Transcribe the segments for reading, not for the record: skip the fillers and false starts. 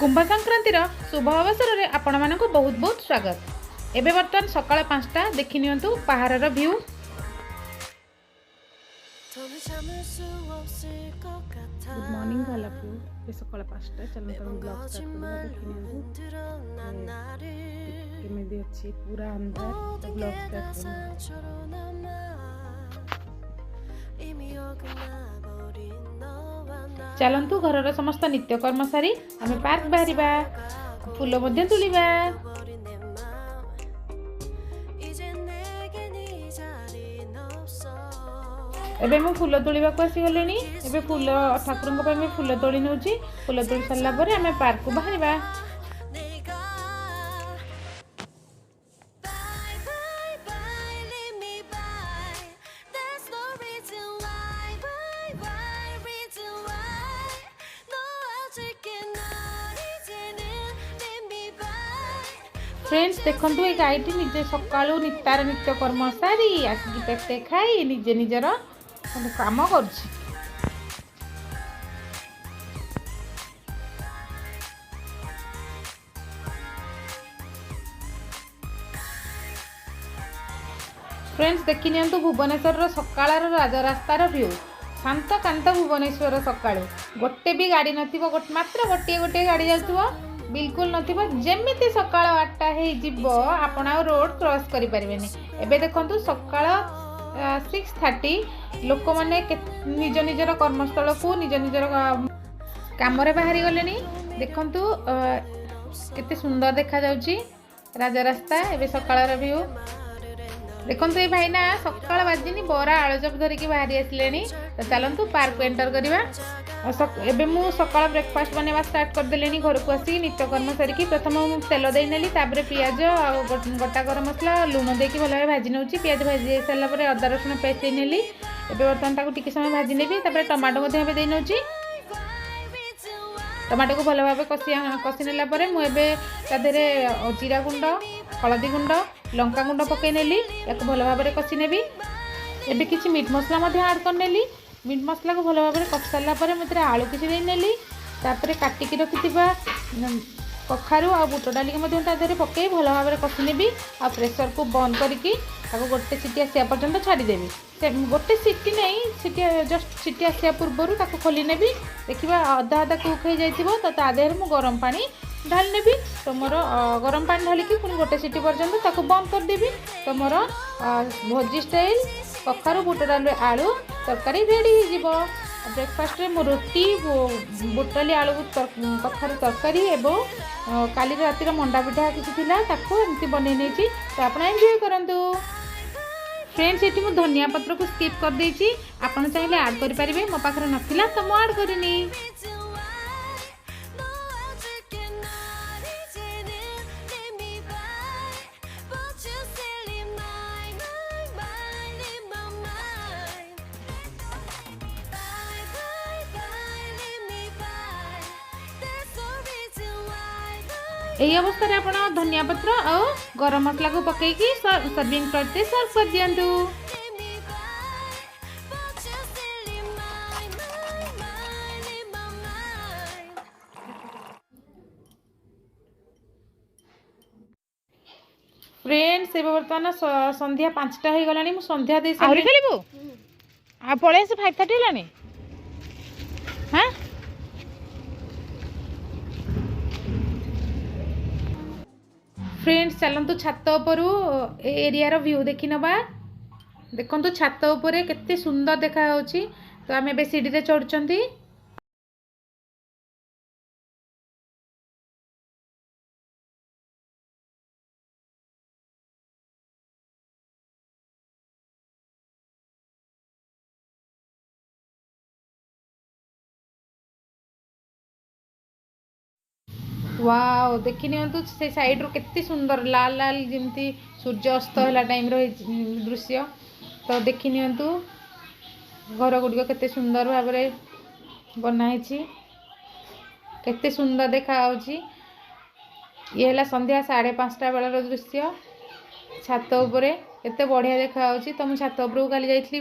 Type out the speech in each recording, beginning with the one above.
कुंभ संक्रांतिर शुभ अवसर में आपण मानक बहुत बहुत स्वागत। एबे बर्तमान सकाळ 5टा देखि नियंतु पहाड़र व्यू। गुड मॉर्निंग वाला व्यू ये सकाळ 5टा चलन तम ब्लॉग स्टार्ट करबा देखि नियंतु केमेदी अछि पूरा अंधार तो ब्लॉग स्टार्ट करबा। चलतु घरर समस्त नित्यकर्म सारी आम पार्क बाहरिबा फूल मध्य तुलिबा। एबे मु फूल तोलिबा को आसी गलेनी। एबे फूल ठाकुरंक पे फूल तोली नउची। फूल तोली सरला परे आम पार्क को बाहरिबा। फ्रेंड्स देखु ये गाईटी निजे सकालू तार नित्यकर्म सारी आसिक पेटे खाई निजे निजर काम कर। फ्रेंड्स देखि नियंतु भुवनेश्वर सकाळर राजरास्तार व्यू। शांत कांत भुवनेश्वर सकाळू गोटे भी गाड़ी नथिबो मात्र गोटे गोटे गाड़ी जाउथबो बिल्कुल नथिबो। जेमिति सकाळ 8टा हे जिवो आपण रोड क्रॉस करि परिबेनी। एबे देखंतु सकाळ 6:30 लोक माने निज निजर कर्मस्थल को निज निजर काम रे बाहरी गलेनी। देखंतु केते सुंदर देखा जाउची राजा रास्ता। एबे सकाळर व्यू देखंतु ए भाई ना सकाळ बाजिनी बरा आळुचप धरिकी बाहरी आसलेनी। तो चलंतु पार्क एंटर करिबा। एबे मु सकाळ ब्रेकफास्ट बनेवा स्टार्ट कर देलेनी। घर को आसी नित्यकर्म सरिकी प्रथम तेल दे नेली तापरे पियाज गोटा गरम मसला लूण देकी भल भाजी नउची। पियाज भाजी सारा परे अदा रसुण पेस्ट दे नेली। एबे बर्तमान ताको टिके समय भाजी नेबी। तापरे टमाटो मध्ये एबे दे नउची। टमाटो को भल भाबे कसी नेला परे मु एबे ता देरे जीरा गुंड हलदी गुंड लंका गुंड पकई नेली। याको भल भाबे कसी नेबी। एबे किछि मीट मसला मध्ये ऐड कर नेली। मीट मसला को भल भाबे कसी सारला परे मते आलू किछि दे नेली। तापरे काटिकी रखिथिबा कखारु आ बुट डाली के मध्ये ता देरे पकई भल भाबे कसी नेबी। आ प्रेशर को बंद करके ताको गोटे सीटी आसिया पर्यंत छाड़ी देबी। से गोटे सीटी नहीं सीटी जस्ट सीटी आसिया पूर्व ताको खोली नेबी। देखिबा आधा आधा कुक हो जाइथिबो तो ता देहर मु गरम पानी ढाल नेबी। तो मोर गरम पानी ढालिकी पुणी गोटे सीटी पर्यंत ताको बंद कर देबी। तो मोर भोजी स्टाइल कखारु बुट डाल आलू तरकारी रेडी हो जिवो। ब्रेकफास्ट रे मो रोटी बुटाली आलू कखारु तरकारी एवं काली रातिर मंडा पिठा किसी थिला ताको एमती बनै नेची। तो आपण एन्जॉय करंतु। फ्रेंड्स एठी मु धनिया पत्र को स्किप कर देची। आपण चाहिले ऐड करि परिबे। मो पाखरे नथिला तो मु ऐड करिनी। यही अवस्था रे आपण धनिया पत्र और गरम मसला को पकईकी सर्विंग करते सर्व कर दियंतु। फ्रेंड्स ए बर्तमान संध्या 5टा हो गलानी। मु संध्या दे सारी खेलिबो आ पळे से 5:30 लानी। हां फ्रेंड्स चलतु छात उपरू एरिया व्यू देखि नबा। देखंतु छात उपरे केते सुंदर देखा होची। तो आमे बे सीढ़ी रे चढ़चंती। वाओ देखि नियंतु से साइड रो केते सुंदर लाल लाल जिमती सूर्य अस्त होला टाइम रो दृश्य। तो देखि नियंतु घर गुडिक केते सुंदर भाबरे बनाइछि। केते सुंदर देखा होछि। ये हला संध्या 5:30 बेलार दृश्य। छात उपरे केते बढ़िया देखा होछि। तो मु छात उपरु काली जाइथली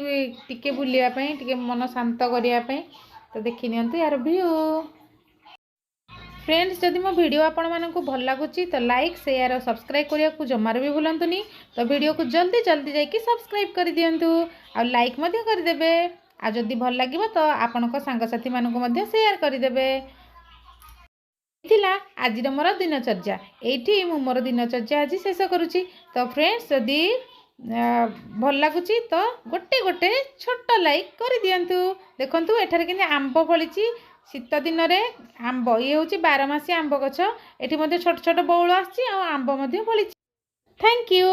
टिके बुलिया पई टिके मन शांत करिया पई। तो देखि नियंतु यार व्यू। फ्रेंड्स जदि मो वीडियो आपण मानक भल लगुच तो लाइक शेयर और सब्सक्राइब करने को जमार भी भूलुनी। तो वीडियो को जल्दी जल्दी जाकि सब्सक्राइब कर दिंतु आ लाइक करदे। आ जदि भल लगे तो आपण सांगसाथी मानक शेयर करदे। आज मोर दिनचर्या ये मोर दिनचर्या आज शेष करुच्ची। तो फ्रेंड्स जदि भल लगुच तो गोटे गोटे छोट लाइक कर दिंतु। देखु एठार कि आंब फली शीत दिन में आंब ये हूँ 12 मासी आंब गछ। ये छोट छोट बौल आंब फली। Thank you.